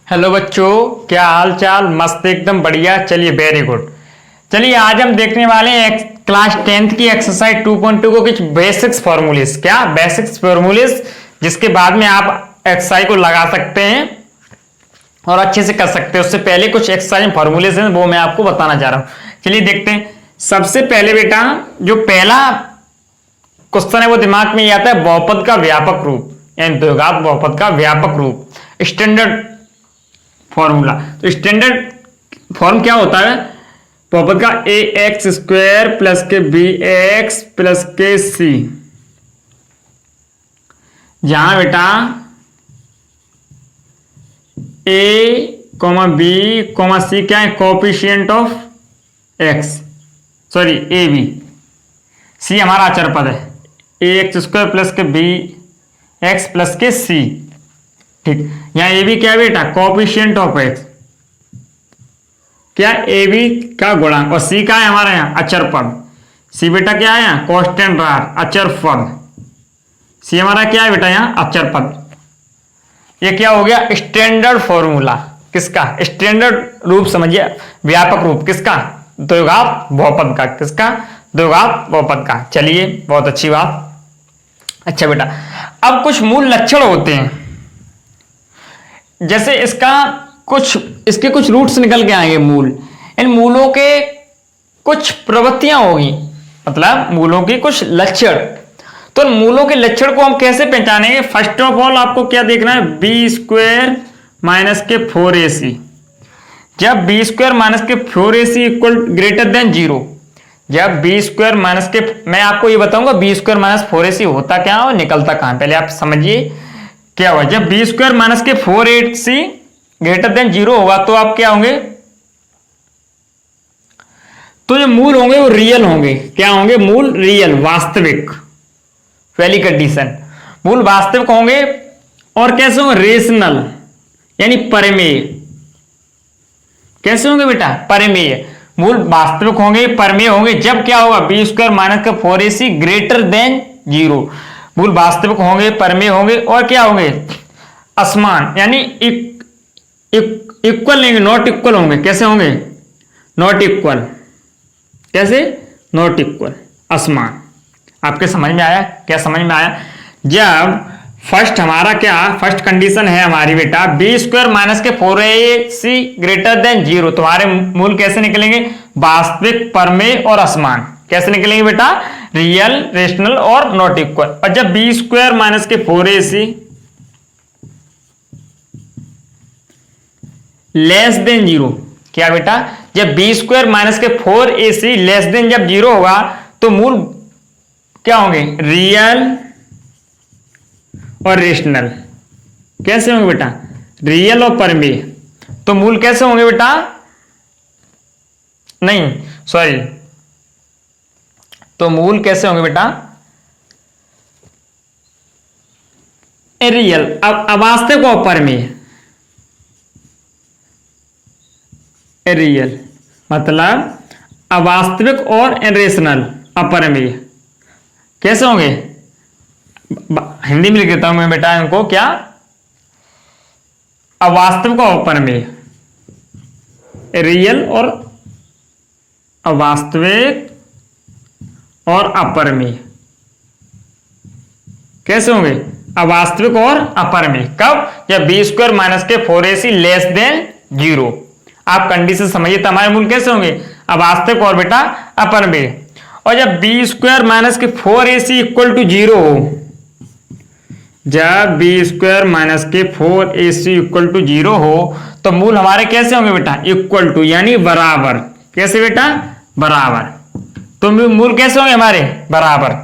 Hello बच्चों, क्या हाल चाल। मस्त, एकदम बढ़िया। चलिए, वेरी गुड। चलिए, आज हम देखने वाले हैं क्लास 10th की एक्सरसाइज 2.2 को कुछ बेसिक्स फॉर्मूलेस। क्या बेसिक्स फॉर्मूलेस, जिसके बाद में आप एक्सरसाइज को लगा सकते हैं और अच्छे से कर सकते हैं। उससे पहले कुछ एक्सरसाइज फॉर्मूलेस हैं, वो मैं आपको बताना चाह रहा हूं। चलिए देखते हैं। सबसे पहले बेटा, जो पहला क्वेश्चन है वो दिमाग में ये आता है, बहुपद का व्यापक रूप यानी द्विघात बहुपद का व्यापक रूप, स्टैंडर्ड फॉर्मूला। तो स्टैंडर्ड फॉर्म क्या होता है बहुपद का? ए एक्स स्क्वायर प्लस के बी एक्स प्लस के सी, जहां बेटा A comma B comma C क्या है? Coefficient of x, sorry A B. C हमारा अचर पद है। ए एक्स स्क्वायर प्लस के बी एक्स प्लस के सी, ठीक। यहां ए बी क्या है बेटा? कोएफिशिएंट ऑफ एक्स, क्या? ए बी का गुणांक। और सी का है हमारा यहाँ अचर पद। सी बेटा क्या है यहाँ? कांस्टेंट रहा, अचर पद। सी हमारा क्या है बेटा? यहाँ अचर पद। ये क्या हो गया? Standard formula. किसका? स्टैंडर्ड रूप समझिए, व्यापक रूप किसका? द्विघात बहुपद का। किसका? द्विघात बहुपद का। चलिए, बहुत अच्छी बात। अच्छा बेटा, अब कुछ मूल लक्षण होते हैं। जैसे इसके कुछ रूट्स निकल के आएंगे, मूल। इन मूलों के कुछ प्रवृत्तियां होगी, मतलब मूलों के कुछ लक्षण। तो मूलों के लक्षण को हम कैसे पहचानेंगे? फर्स्ट ऑफ ऑल आपको क्या देखना है? बी स्क्वायर माइनस के 4ac। जब बी स्क्वायर माइनस के 4ac इक्वल ग्रेटर देन 0, जब बी स्क्वायर माइनस के, मैं आपको ये बताऊंगा बी स्क्वायर माइनस 4ac होता क्या और निकलता कहां, पहले आप समझिए क्या हुआ। जब बी स्क्वायर माइनस के 4ac ग्रेटर देन 0 होगा तो आप क्या होंगे? तो जो मूल होंगे वो रियल होंगे। क्या होंगे? मूल रियल, वास्तविक। पहली कंडीशन, मूल वास्तविक होंगे। और कैसे होंगे? रेशनल यानी परिमेय। कैसे होंगे बेटा? परिमेय। मूल वास्तविक होंगे, परिमेय होंगे। जब क्या होगा? बी स्क्वायर माइनस का 4ac ग्रेटर देन 0। मूल वास्तविक होंगे, परिमेय होंगे और क्या होंगे? असमान यानी इक्वल नहीं, नॉट इक्वल होंगे। कैसे होंगे? Not equal. कैसे? नॉट इक्वल, असमान। आपके समझ में आया? क्या समझ में आया? जब फर्स्ट हमारा क्या, फर्स्ट कंडीशन है हमारी बेटा, बी स्क्वायर माइनस के 4ac ग्रेटर देन 0, तुम्हारे मूल कैसे निकलेंगे? वास्तविक, परिमेय और असमान। कैसे निकलेंगे बेटा? रियल, रेशनल और नॉट इक्वल। और जब बी स्क्वायर माइनस के 4ac लेस देन 0, क्या बेटा? जब बी स्क्वायर माइनस के 4ac लेस देन जब 0 होगा तो मूल क्या होंगे? रियल और रेशनल। कैसे होंगे बेटा? रियल और परिमेय। तो मूल कैसे होंगे बेटा? नहीं, सॉरी, तो मूल कैसे होंगे बेटा? रियल, अब अवास्तविक और परिमेय। रियल मतलब अवास्तविक और इरेशनल, अपरिमेय। कैसे होंगे? हिंदी में लिख देता हूं मैं बेटा इनको। क्या? अवास्तविक और अपरिमेय, रियल और अवास्तविक और अपरिमेय। कैसे होंगे? अवास्तविक और अपरिमेय। कब? जब बी स्क्वायर माइनस के 4ac लेस देन 0। आप कंडीशन समझिए, तो हमारे मूल कैसे होंगे? अवास्तविक और बेटा अपरिमेय। और जब बी स्क्वायर माइनस के 4ac इक्वल टू 0 हो, जब बी स्क्वायर माइनस के 4ac इक्वल टू 0 हो तो मूल हमारे कैसे होंगे बेटा? इक्वल टू यानी बराबर। कैसे बेटा? बराबर। तो मूल कैसे होंगे हमारे? बराबर।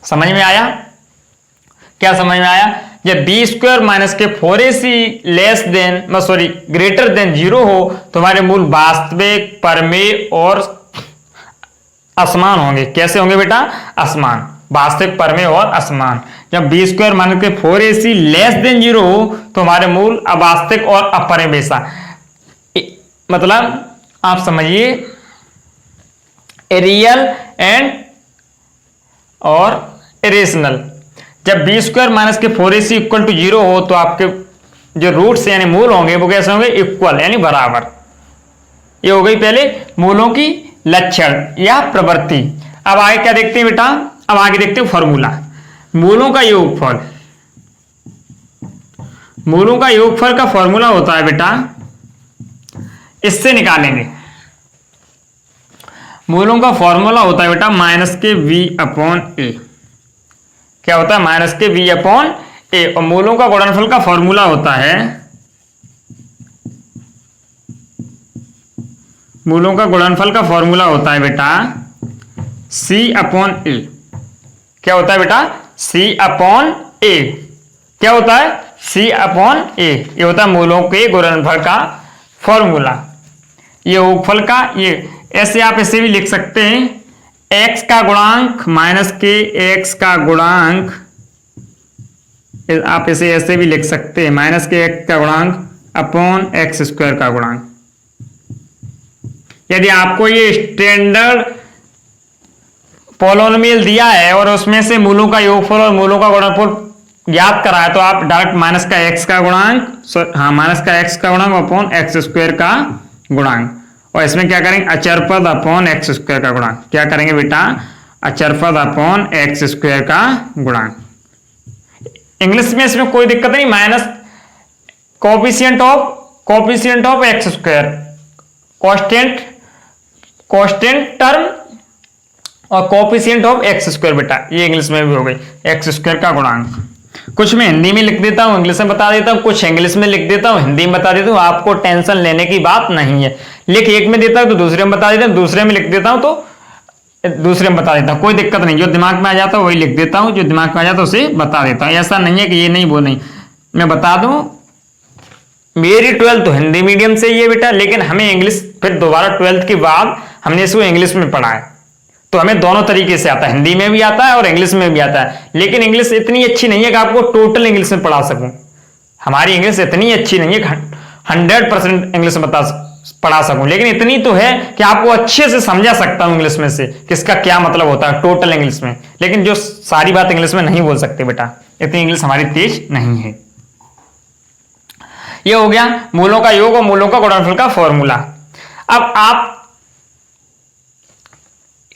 समझ में आया? क्या समझ में आया? जब बी स्क्वायर माइनस के 4ac less than, sorry, greater than 0 हो तो हमारे मूल वास्तविक, परिमेय और असमान होंगे। कैसे होंगे बेटा? असमान, वास्तविक, परिमेय और असमान। जब बी स्क्वायर माइनस के 4ac लेस देन 0 हो तो हमारे मूल अवास्तविक और अपरिमेय। मतलब आप समझिए, रियल एंड और इरेशनल। जब बी स्क्वायर माइनस के 4ac इक्वल टू 0 हो तो आपके जो रूट्स यानी मूल होंगे वो कैसे होंगे, इक्वल यानी बराबर। ये हो गई पहले मूलों की लक्षण या प्रवृत्ति। अब आगे क्या देखते हैं बेटा, अब आगे देखते हैं फॉर्मूला। मूलों का योगफल, मूलों का योगफल का फॉर्मूला होता है बेटा, इससे निकालेंगे। मूलों का फॉर्मूला होता है बेटा माइनस के v अपॉन ए। क्या होता है, माइनस के v अपॉन ए। और मूलों का गुणनफल का फॉर्मूला होता है, मूलों का गुणनफल का फॉर्मूला होता है बेटा c अपॉन ए। क्या होता है बेटा, c अपॉन ए। क्या होता है, c अपॉन ए। ये होता है मूलों के गुणनफल का फॉर्मूला। ये योगफल का, ये ऐसे आप ऐसे भी लिख सकते हैं, x का गुणांक माइनस के x का गुणांक, आप इसे ऐसे भी लिख सकते हैं, माइनस के x का गुणांक अपॉन एक्स स्क्वायर का गुणांक। यदि आपको ये स्टैंडर्ड पॉलिनोमियल दिया है और उसमें से मूलों का योगफल और मूलों का गुणनफल याद करा है, तो आप डायरेक्ट माइनस का x का गुणांक, हाँ माइनस का x का गुणांक अपॉन एक्स स्क्वायर का गुणांक, और इसमें क्या करेंगे, अचर पद अपॉन एक्स स्क्वायर का गुणांक। क्या करेंगे बेटा, अचर पद अपॉन एक्स स्क्वायर का गुणांक। इंग्लिश में इसमें कोई दिक्कत नहीं, minus coefficient of x square, constant term और कोफिशिएंट ऑफ एक्स स्क्वायर बेटा, ये इंग्लिश में भी हो गई, एक्स स्क्वायर का गुणांक। कुछ मैं हिंदी में लिख देता हूँ, इंग्लिश में बता देता हूँ, कुछ इंग्लिश में लिख देता हूँ, हिंदी में बता देता हूँ। आपको टेंशन लेने की बात नहीं है। लिख एक में देता हूँ तो दूसरे में बता देता हूँ, दूसरे में लिख देता हूँ तो दूसरे में बता देता हूँ, कोई दिक्कत नहीं। जो दिमाग में आ जाता है वही लिख देता हूँ, जो दिमाग में आ जाता है उसे बता देता हूँ। ऐसा नहीं है कि ये नहीं वो नहीं, मैं बता दूं। मेरी 12th तो हिंदी मीडियम से ही है बेटा, लेकिन हमें इंग्लिश फिर दोबारा 12th के बाद हमने इसको इंग्लिश में पढ़ा है, तो हमें दोनों तरीके से आता है, हिंदी में भी आता है और इंग्लिश में भी आता है। लेकिन इंग्लिश इतनी अच्छी नहीं है कि आपको टोटल इंग्लिश में पढ़ा सकूं। हमारी इंग्लिश इतनी अच्छी नहीं है 100% इंग्लिश में पढ़ा सकूं, लेकिन इतनी तो है कि आपको अच्छे से समझा सकता हूं इंग्लिश में से किसका क्या मतलब होता है टोटल इंग्लिश में। लेकिन जो सारी बात इंग्लिश में नहीं बोल सकते बेटा, इतनी इंग्लिश हमारी तेज नहीं है। ये हो गया मूलों का योग और मूलों का गुणनफल का फॉर्मूला। अब आप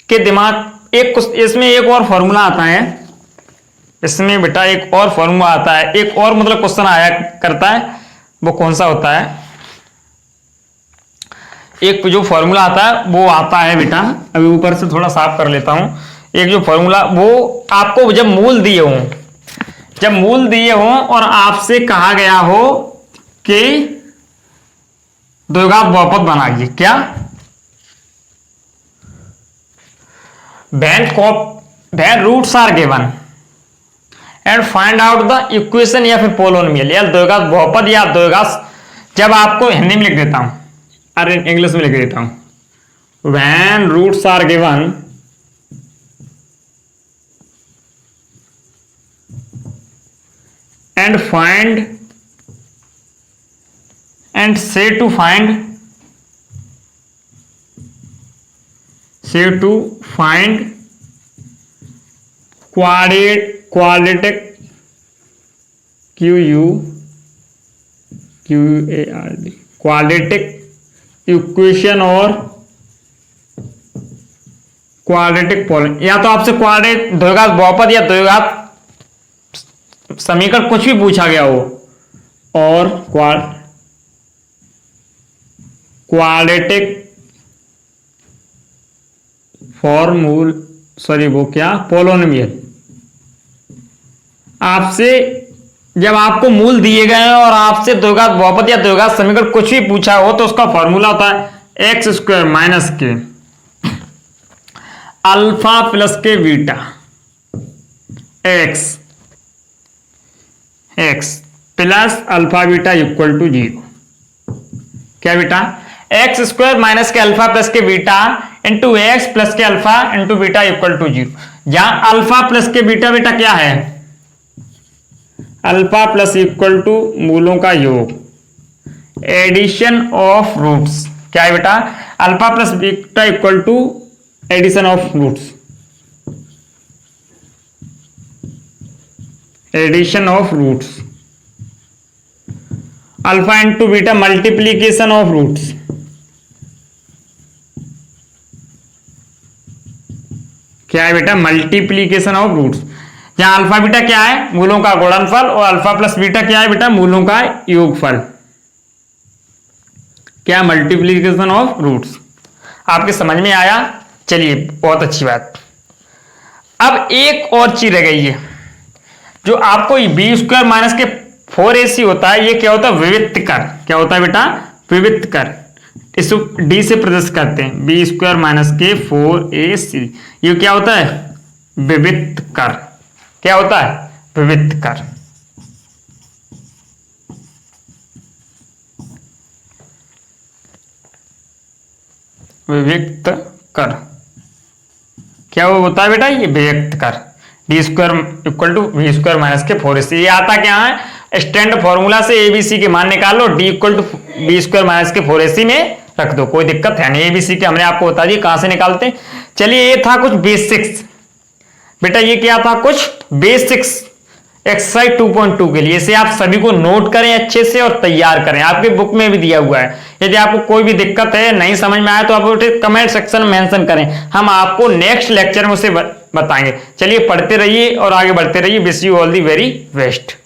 के दिमाग इसमें एक और फॉर्मूला आता है, इसमें बेटा एक और फॉर्मूला आता है, एक और मतलब क्वेश्चन आया करता है। वो कौन सा होता है, एक जो फॉर्मूला आता है वो आता है बेटा, अभी ऊपर से थोड़ा साफ कर लेता हूं। एक जो फॉर्मूला, वो आपको जब मूल दिए हों और आपसे कहा गया हो कि द्विघात बहुपद बनाइए, क्या when roots are given and find out the equation या फिर पोलोनोमियल या द्विघात बहुपद या द्विघात, जब आपको हिंदी में लिख देता हूं, अरे इंग्लिश में लिख देता हूं, when roots are given and find and say to find quadratic quadratic equation और क्वाड्रेटिक पोल, या तो आपसे द्विघात बहुपद या द्विघात समीकरण कुछ भी पूछा गया हो, और क्वाड्रेटिक पोलोनोमियल आपसे, जब आपको मूल दिए गए और आपसे द्विघात बहुपद या द्विघात समीकरण कुछ भी पूछा हो, तो उसका फॉर्मूला होता है एक्स स्क्वायर माइनस के अल्फा प्लस के beta X plus alpha beta equal to 0। क्या बेटा, एक्स स्क्वायर माइनस के अल्फा प्लस के बीटा इंटू एक्स प्लस के alpha into beta equal to 0। जहां अल्फा प्लस के बीटा बेटा क्या है, अल्फा प्लस इक्वल टू मूलों का योग, एडिशन ऑफ रूट्स। क्या है बेटा, alpha plus beta equal to addition of roots, addition of roots. Alpha into beta multiplication of roots, क्या है बेटा, मल्टीप्लीकेशन ऑफ रूट्स। जहां अल्फा बीटा क्या है, मूलों का गुणनफल, और अल्फा प्लस बीटा क्या है बेटा, मूलों का योगफल। क्या, मल्टीप्लीकेशन ऑफ रूट्स। आपके समझ में आया? चलिए, बहुत अच्छी बात। अब एक और चीज रह गई है, जो आपको बी स्क्वायर माइनस के 4ac होता है, ये क्या होता है, विविक्त कर। क्या होता है बेटा, विविक्त कर। इस डी से प्रदर्शित करते हैं, बी स्क्वायर माइनस के 4ac, ये क्या होता है, विविक्त कर। क्या होता है, विविक्त कर। विविक्त कर क्या वो होता है बेटा, ये विविक्त कर। D square equal to B square minus के 4ac। ये आता क्या है, स्टैंडर्ड फॉर्मूला से एबीसी के मान निकाल लो, D equal to B square minus के 4ac में रख दो, कोई दिक्कत है नहीं। एबीसी के हमने आपको बता दिया कहां से निकालते हैं। चलिए, ये था कुछ बेसिक्स बेटा, ये क्या था, कुछ बेसिक्स एक्सरसाइज 2.2 के लिए। इसे आप सभी को नोट करें अच्छे से और तैयार करें, आपके बुक में भी दिया हुआ है। यदि आपको कोई भी दिक्कत है, नहीं समझ में आया, तो आप कमेंट सेक्शन में मेंशन करें, हम आपको नेक्स्ट लेक्चर में उसे बताएंगे। चलिए, पढ़ते रहिए और आगे बढ़ते रहिए। Wish you all the very best.